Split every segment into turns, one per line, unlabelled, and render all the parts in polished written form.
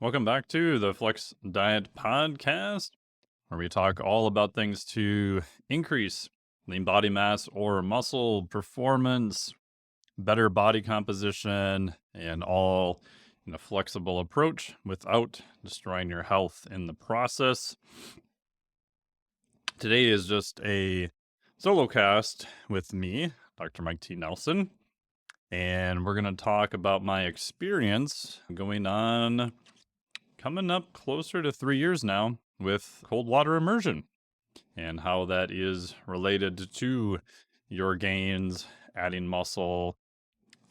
Welcome back to the Flex Diet Podcast, where we talk all about things to increase lean body mass or muscle performance, better body composition, and all in a flexible approach without destroying your health in the process. Today is just a solo cast with me, Dr. Mike T. Nelson, and we're going to talk about my experience coming up closer to 3 years now with cold water immersion and how that is related to your gains, adding muscle,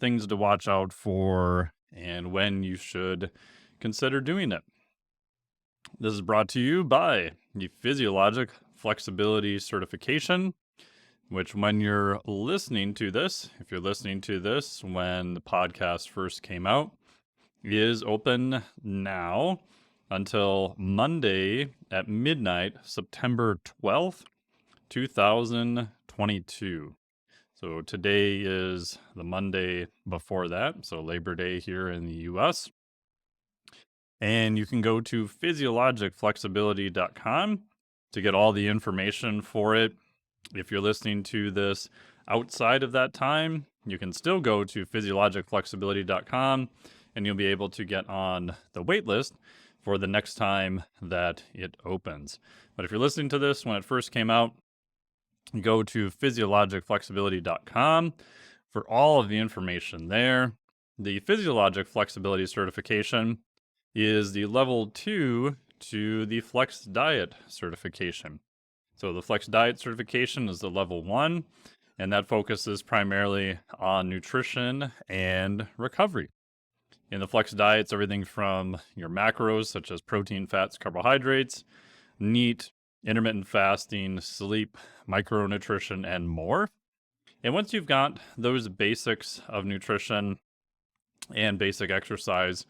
things to watch out for, and when you should consider doing it. This is brought to you by the Physiologic Flexibility Certification, which when you're listening to this, if you're listening to this when the podcast first came out, is open now until Monday at midnight, September 12th, 2022. So today is the Monday before that, so Labor Day here in the US. And you can go to physiologicflexibility.com to get all the information for it. If you're listening to this outside of that time, you can still go to physiologicflexibility.com and you'll be able to get on the wait list for the next time that it opens. But if you're listening to this when it first came out, go to physiologicflexibility.com for all of the information there. The Physiologic Flexibility Certification is the level 2 to the Flex Diet Certification. So the Flex Diet Certification is the level 1, and that focuses primarily on nutrition and recovery. In the Flex Diet, it's everything from your macros, such as protein, fats, carbohydrates, NEAT, intermittent fasting, sleep, micronutrition, and more. And once you've got those basics of nutrition and basic exercise,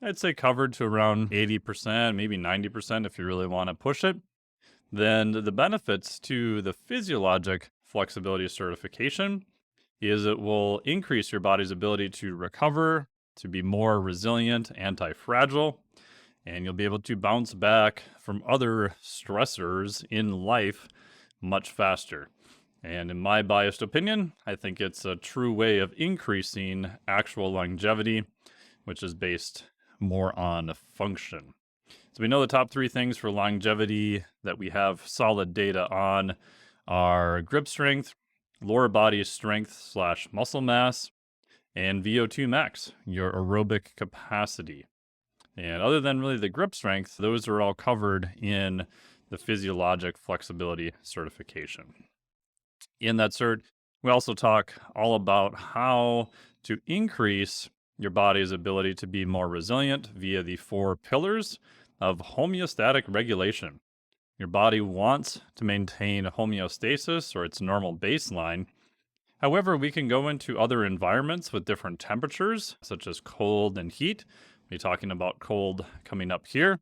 I'd say covered to around 80%, maybe 90% if you really want to push it, then the benefits to the Physiologic Flexibility Certification is it will increase your body's ability to recover, to be more resilient, anti-fragile, and you'll be able to bounce back from other stressors in life much faster. And in my biased opinion, I think it's a true way of increasing actual longevity, which is based more on function. So we know the top 3 things for longevity that we have solid data on are grip strength, lower body strength / muscle mass, and VO2 max, your aerobic capacity. And other than really the grip strength, those are all covered in the Physiologic Flexibility Certification. In that cert, we also talk all about how to increase your body's ability to be more resilient via the 4 pillars of homeostatic regulation. Your body wants to maintain homeostasis, or its normal baseline. However, we can go into other environments with different temperatures, such as cold and heat. We'll be talking about cold coming up here.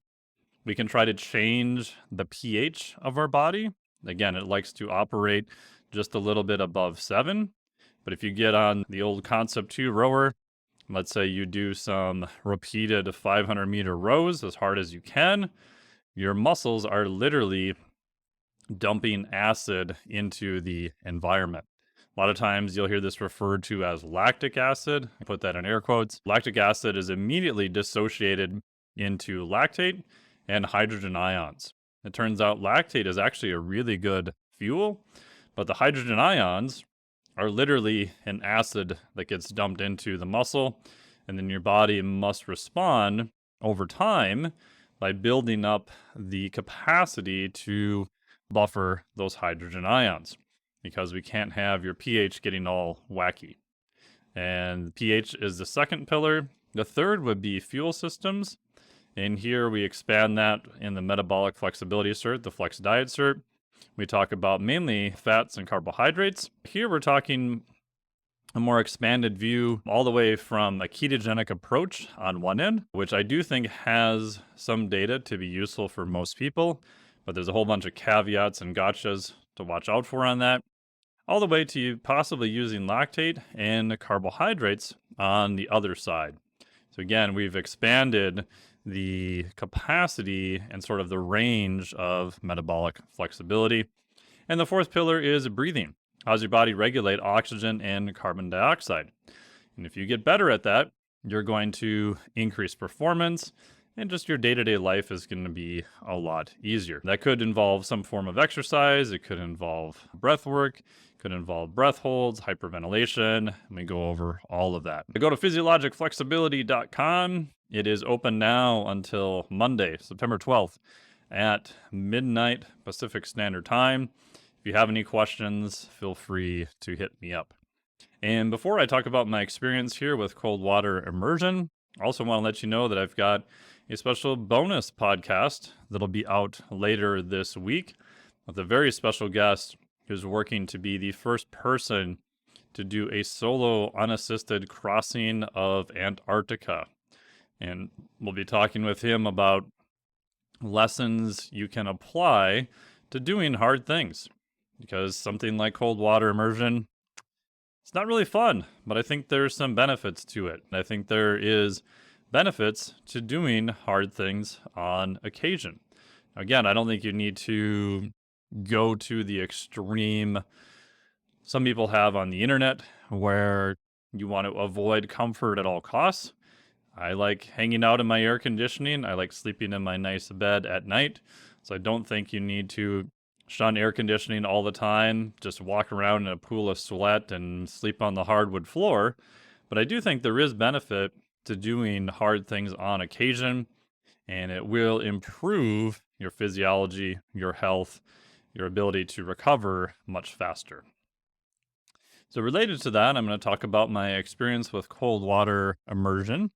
We can try to change the pH of our body. Again, it likes to operate just a little bit above 7. But if you get on the old Concept 2 rower, let's say you do some repeated 500-meter rows as hard as you can, your muscles are literally dumping acid into the environment. A lot of times you'll hear this referred to as lactic acid. I put that in air quotes. Lactic acid is immediately dissociated into lactate and hydrogen ions. It turns out lactate is actually a really good fuel, but the hydrogen ions are literally an acid that gets dumped into the muscle, and then your body must respond over time by building up the capacity to buffer those hydrogen ions, because we can't have your pH getting all wacky. And pH is the second pillar. The third would be fuel systems. And here we expand that in the Metabolic Flexibility Cert, the Flex Diet Cert. We talk about mainly fats and carbohydrates. Here we're talking a more expanded view all the way from a ketogenic approach on one end, which I do think has some data to be useful for most people, but there's a whole bunch of caveats and gotchas to watch out for on that, all the way to possibly using lactate and carbohydrates on the other side. So again, we've expanded the capacity and sort of the range of metabolic flexibility. And the fourth pillar is breathing. How's your body regulate oxygen and carbon dioxide? And if you get better at that, you're going to increase performance, and just your day-to-day life is going to be a lot easier. That could involve some form of exercise. It could involve breath work. It could involve breath holds, hyperventilation. Let me go over all of that. Go to physiologicflexibility.com. It is open now until Monday, September 12th at midnight Pacific Standard Time. If you have any questions, feel free to hit me up. And before I talk about my experience here with cold water immersion, I also want to let you know that I've got a special bonus podcast that'll be out later this week with a very special guest who's working to be the first person to do a solo unassisted crossing of Antarctica. And we'll be talking with him about lessons you can apply to doing hard things. Because something like cold water immersion, it's not really fun, but I think there's some benefits to it. I think there is benefits to doing hard things on occasion. Again, I don't think you need to go to the extreme some people have on the internet where you want to avoid comfort at all costs. I like hanging out in my air conditioning. I like sleeping in my nice bed at night. So I don't think you need to shun air conditioning all the time, just walk around in a pool of sweat and sleep on the hardwood floor. But I do think there is benefit to doing hard things on occasion, and it will improve your physiology, your health, your ability to recover much faster. So related to that, I'm going to talk about my experience with cold water immersion.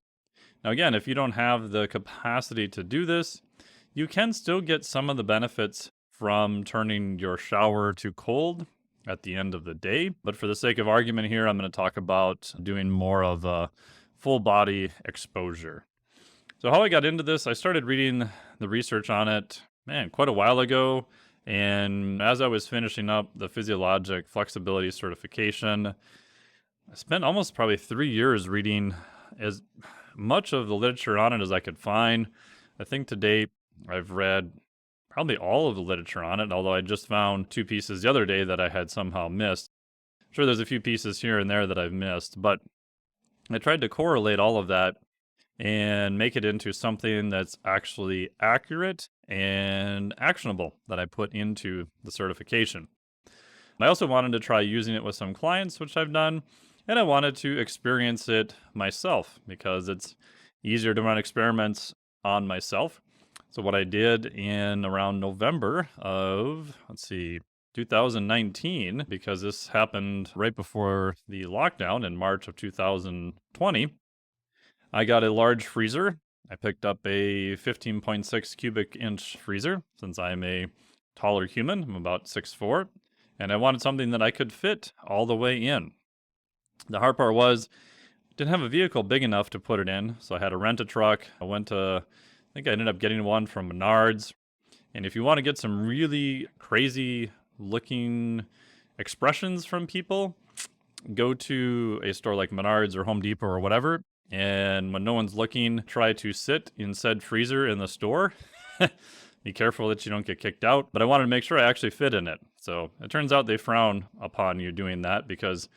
Now again, if you don't have the capacity to do this, you can still get some of the benefits from turning your shower to cold at the end of the day. But for the sake of argument here, I'm going to talk about doing more of a full body exposure. So how I got into this, I started reading the research on it, quite a while ago. And as I was finishing up the Physiologic Flexibility Certification, I spent almost probably 3 years reading as much of the literature on it as I could find. I think to date, I've read probably all of the literature on it, although I just found 2 pieces the other day that I had somehow missed. Sure, there's a few pieces here and there that I've missed, but I tried to correlate all of that and make it into something that's actually accurate and actionable that I put into the certification. I also wanted to try using it with some clients, which I've done, and I wanted to experience it myself because it's easier to run experiments on myself. So what I did in around November of, 2019, because this happened right before the lockdown in March of 2020, I got a large freezer. I picked up a 15.6 cubic inch freezer since I'm a taller human. I'm about 6'4", and I wanted something that I could fit all the way in. The hard part was didn't have a vehicle big enough to put it in, so I had to rent a truck. I think I ended up getting one from Menards. And if you want to get some really crazy looking expressions from people, go to a store like Menards or Home Depot or whatever. And when no one's looking, try to sit in said freezer in the store. Be careful that you don't get kicked out. But I wanted to make sure I actually fit in it. So it turns out they frown upon you doing that because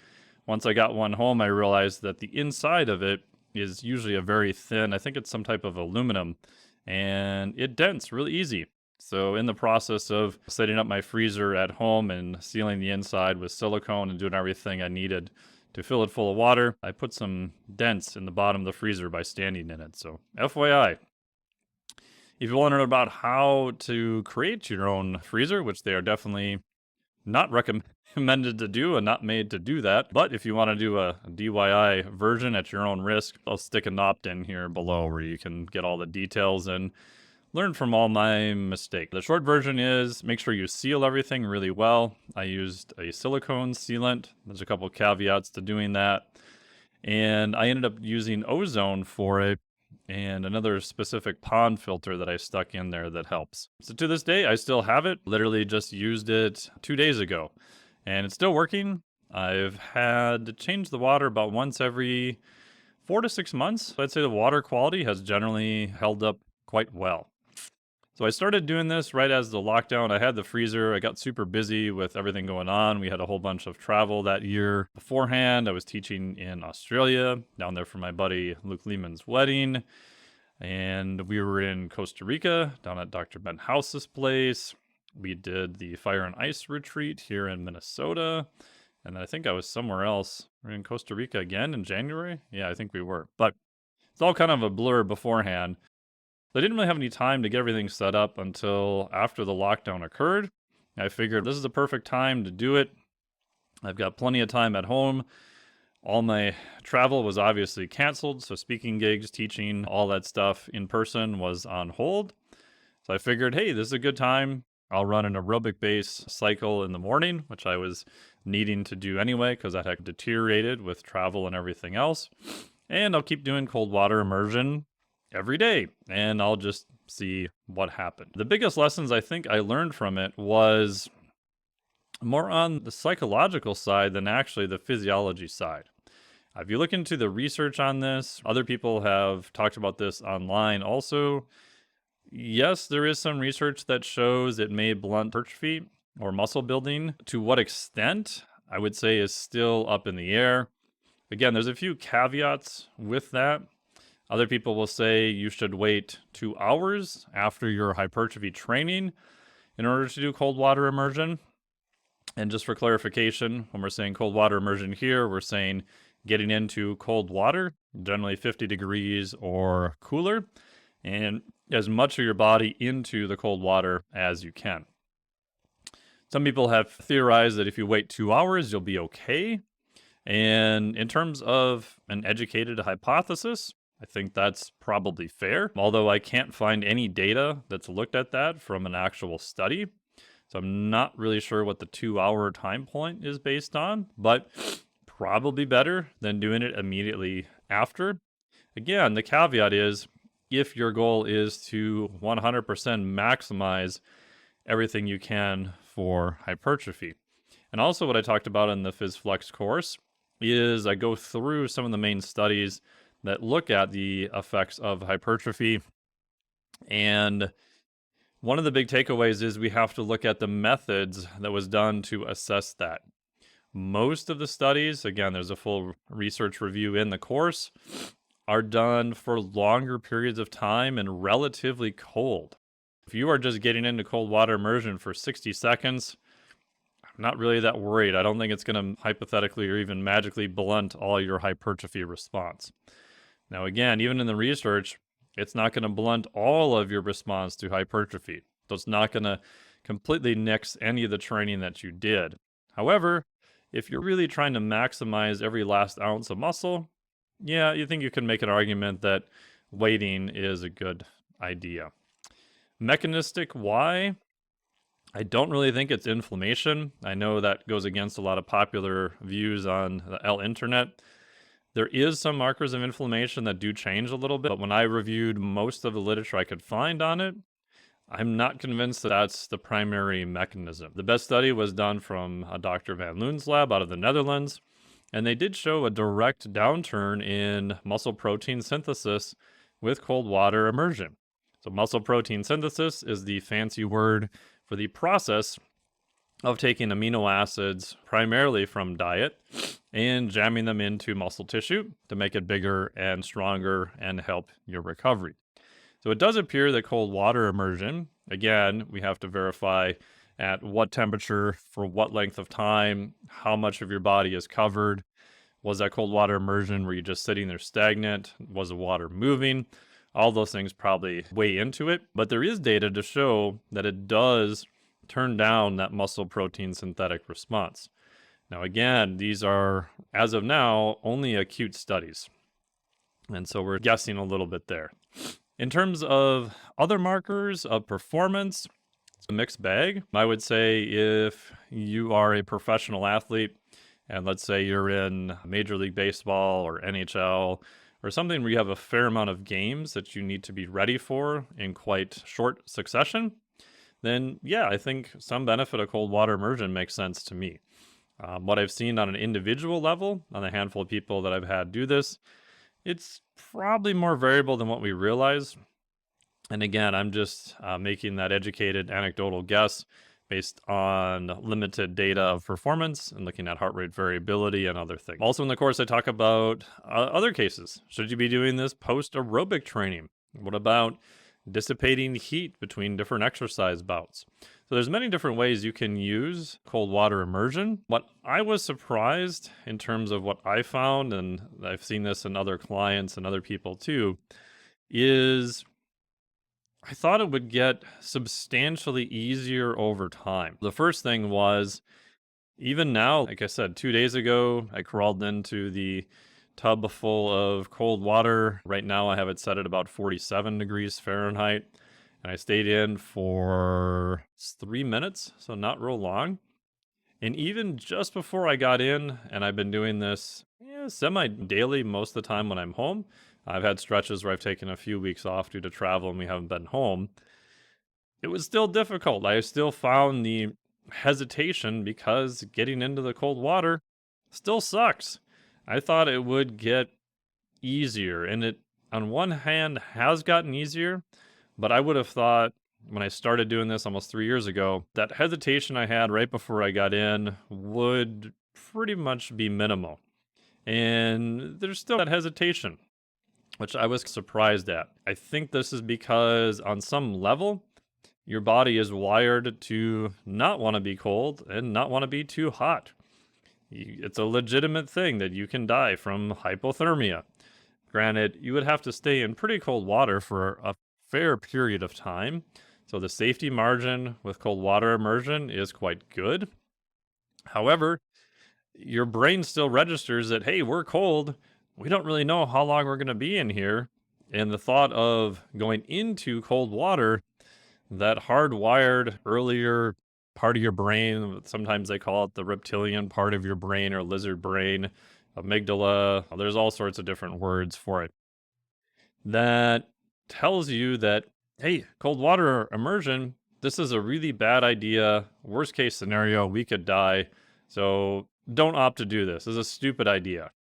once I got one home, I realized that the inside of it is usually a very thin, I think it's some type of aluminum, and it dents really easy. So in the process of setting up my freezer at home and sealing the inside with silicone and doing everything I needed to fill it full of water, I put some dents in the bottom of the freezer by standing in it. So FYI, if you want to know about how to create your own freezer, which they are definitely not recommended to do and not made to do that, but if you want to do a DIY version at your own risk, I'll stick an opt-in here below where you can get all the details and learn from all my mistakes. The short version is make sure you seal everything really well. I used a silicone sealant. There's a couple caveats to doing that. And I ended up using ozone for it and another specific pond filter that I stuck in there that helps. So to this day, I still have it. Literally just used it 2 days ago. And it's still working. I've had to change the water about once every 4 to 6 months, I'd say the water quality has generally held up quite well. So I started doing this right as the lockdown. I had the freezer. I got super busy with everything going on. We had a whole bunch of travel that year. Beforehand, I was teaching in Australia, down there for my buddy Luke Lehman's wedding. And we were in Costa Rica, down at Dr. Ben House's place. We did the Fire and Ice retreat here in Minnesota. And I think I was somewhere else. We're in Costa Rica again in January. Yeah, I think we were. But it's all kind of a blur beforehand. I didn't really have any time to get everything set up until after the lockdown occurred. I figured this is the perfect time to do it. I've got plenty of time at home. All my travel was obviously canceled, so speaking gigs, teaching, all that stuff in person was on hold. So I figured, hey, this is a good time. I'll run an aerobic-based cycle in the morning, which I was needing to do anyway because that had deteriorated with travel and everything else. And I'll keep doing cold water immersion every day, and I'll just see what happened. The biggest lessons I think I learned from it was more on the psychological side than actually the physiology side. If you look into the research on this, other people have talked about this online also. Yes, there is some research that shows it may blunt hypertrophy or muscle building. To what extent, I would say, is still up in the air. Again, there's a few caveats with that. Other people will say you should wait 2 hours after your hypertrophy training in order to do cold water immersion. And just for clarification, when we're saying cold water immersion here, we're saying getting into cold water, generally 50 degrees or cooler, and as much of your body into the cold water as you can. Some people have theorized that if you wait 2 hours, you'll be okay. And in terms of an educated hypothesis, I think that's probably fair, although I can't find any data that's looked at that from an actual study. So I'm not really sure what the 2-hour time point is based on, but probably better than doing it immediately after. Again, the caveat is if your goal is to 100% maximize everything you can for hypertrophy. And also what I talked about in the Phys Flex course is I go through some of the main studies that look at the effects of hypertrophy. And one of the big takeaways is we have to look at the methods that was done to assess that. Most of the studies, again, there's a full research review in the course, are done for longer periods of time and relatively cold. If you are just getting into cold water immersion for 60 seconds, I'm not really that worried. I don't think it's going to hypothetically or even magically blunt all your hypertrophy response. Now, again, even in the research, it's not going to blunt all of your response to hypertrophy. So it's not going to completely nix any of the training that you did. However, if you're really trying to maximize every last ounce of muscle, yeah, you think you can make an argument that waiting is a good idea. Mechanistic why? I don't really think it's inflammation. I know that goes against a lot of popular views on the internet. There is some markers of inflammation that do change a little bit, but when I reviewed most of the literature I could find on it, I'm not convinced that that's the primary mechanism. The best study was done from Dr. Van Loon's lab out of the Netherlands, and they did show a direct downturn in muscle protein synthesis with cold water immersion. So muscle protein synthesis is the fancy word for the process of taking amino acids primarily from diet and jamming them into muscle tissue to make it bigger and stronger and help your recovery. So it does appear that cold water immersion, again, we have to verify at what temperature, for what length of time, how much of your body is covered. Was that cold water immersion, were you just sitting there stagnant? Was the water moving? All those things probably weigh into it, but there is data to show that it does turn down that muscle protein synthetic response. Now, again, these are, as of now, only acute studies. And so we're guessing a little bit there. In terms of other markers of performance, it's a mixed bag. I would say if you are a professional athlete, and let's say you're in Major League Baseball or NHL, or something where you have a fair amount of games that you need to be ready for in quite short succession, then yeah, I think some benefit of cold water immersion makes sense to me. What I've seen on an individual level, on a handful of people that I've had do this, It's probably more variable than what we realize. And again, I'm just making that educated anecdotal guess based on limited data of performance and looking at heart rate variability and other things. Also in the course, I talk about other cases. Should you be doing this post aerobic training? What about dissipating heat between different exercise bouts? So there's many different ways you can use cold water immersion. What I was surprised in terms of what I found, and I've seen this in other clients and other people too, is I thought it would get substantially easier over time. The first thing was, even now, like I said, 2 days ago, I crawled into the tub full of cold water. Right now, I have it set at about 47 degrees Fahrenheit. And I stayed in for 3 minutes, so not real long. And even just before I got in, and I've been doing this semi-daily most of the time when I'm home. I've had stretches where I've taken a few weeks off due to travel and we haven't been home. It was still difficult. I still found the hesitation because getting into the cold water still sucks. I thought it would get easier, and it, on one hand, has gotten easier, but I would have thought when I started doing this almost 3 years ago, that hesitation I had right before I got in would pretty much be minimal. And there's still that hesitation, which I was surprised at. I think this is because on some level, your body is wired to not want to be cold and not want to be too hot. It's a legitimate thing that you can die from hypothermia. Granted, you would have to stay in pretty cold water for a fair period of time, so the safety margin with cold water immersion is quite good. However, your brain still registers that, hey, we're cold. We don't really know how long we're going to be in here. And the thought of going into cold water, that hardwired earlier part of your brain, sometimes they call it the reptilian part of your brain or lizard brain, amygdala, there's all sorts of different words for it, that tells you that, hey, cold water immersion, this is a really bad idea. Worst case scenario, we could die. So don't opt to do this. This is a stupid idea.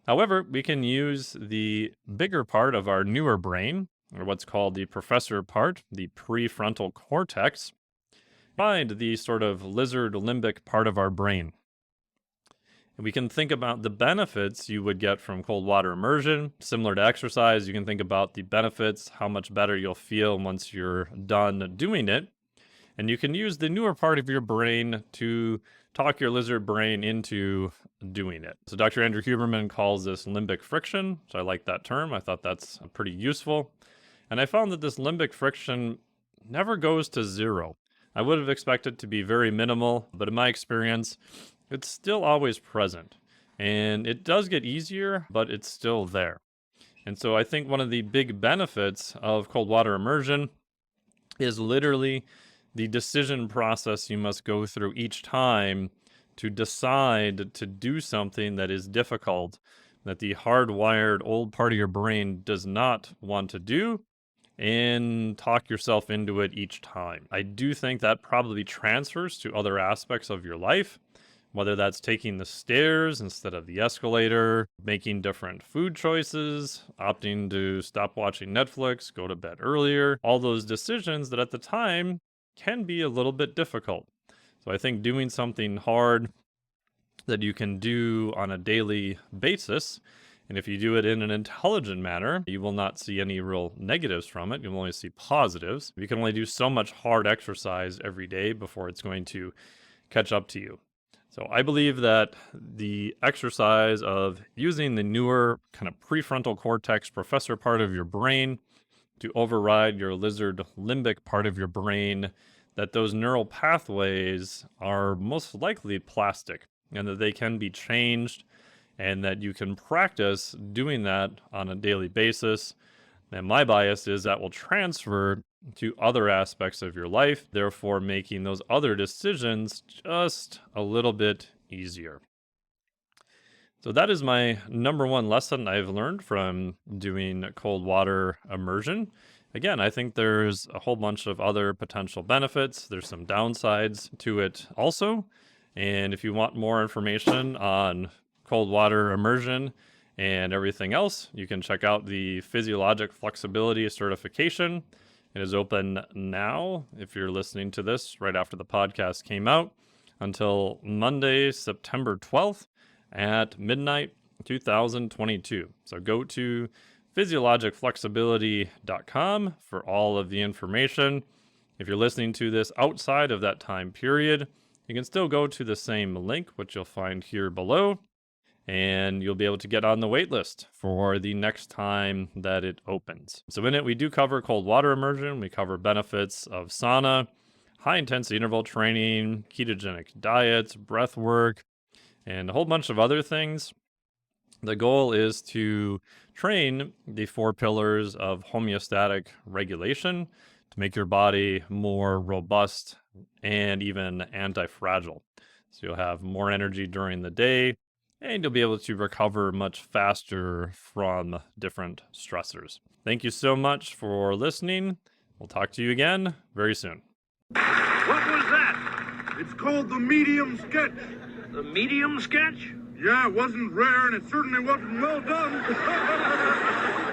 However, we can use the bigger part of our newer brain, or what's called the professor part, the prefrontal cortex, find the sort of lizard limbic part of our brain. And we can think about the benefits you would get from cold water immersion. Similar to exercise, you can think about the benefits, how much better you'll feel once you're done doing it. And you can use the newer part of your brain to talk your lizard brain into doing it. So Dr. Andrew Huberman calls this limbic friction. So I like that term. I thought that's pretty useful. And I found that this limbic friction never goes to zero. I would have expected to be very minimal, but in my experience, it's still always present. And it does get easier, but it's still there. And so I think one of the big benefits of cold water immersion is literally the decision process you must go through each time to decide to do something that is difficult, that the hardwired old part of your brain does not want to do, and talk yourself into it each time. I do think that probably transfers to other aspects of your life, whether that's taking the stairs instead of the escalator, making different food choices, opting to stop watching Netflix, go to bed earlier, all those decisions that at the time can be a little bit difficult. So I think doing something hard that you can do on a daily basis, and if you do it in an intelligent manner, you will not see any real negatives from it. You'll only see positives. You can only do so much hard exercise every day before it's going to catch up to you. So I believe that the exercise of using the newer kind of prefrontal cortex professor part of your brain to override your lizard limbic part of your brain, that those neural pathways are most likely plastic and that they can be changed, and that you can practice doing that on a daily basis. And my bias is that will transfer to other aspects of your life, therefore making those other decisions just a little bit easier. So that is my number one lesson I've learned from doing cold water immersion. Again, I think there's a whole bunch of other potential benefits. There's some downsides to it also. And if you want more information on cold water immersion and everything else, you can check out the Physiologic Flexibility Certification. It is open now, if you're listening to this right after the podcast came out, until Monday, September 12th at midnight 2022. So go to physiologicflexibility.com for all of the information. If you're listening to this outside of that time period, you can still go to the same link, which you'll find here below, and you'll be able to get on the wait list for the next time that it opens. So in it, we do cover cold water immersion. We cover benefits of sauna, high intensity interval training, ketogenic diets, breath work, and a whole bunch of other things. The goal is to train the 4 pillars of homeostatic regulation to make your body more robust and even anti-fragile. So you'll have more energy during the day, and you'll be able to recover much faster from different stressors. Thank you so much for listening. We'll talk to you again very soon.
What was that?
It's called the medium sketch.
The medium sketch?
Yeah, it wasn't rare and it certainly wasn't well done.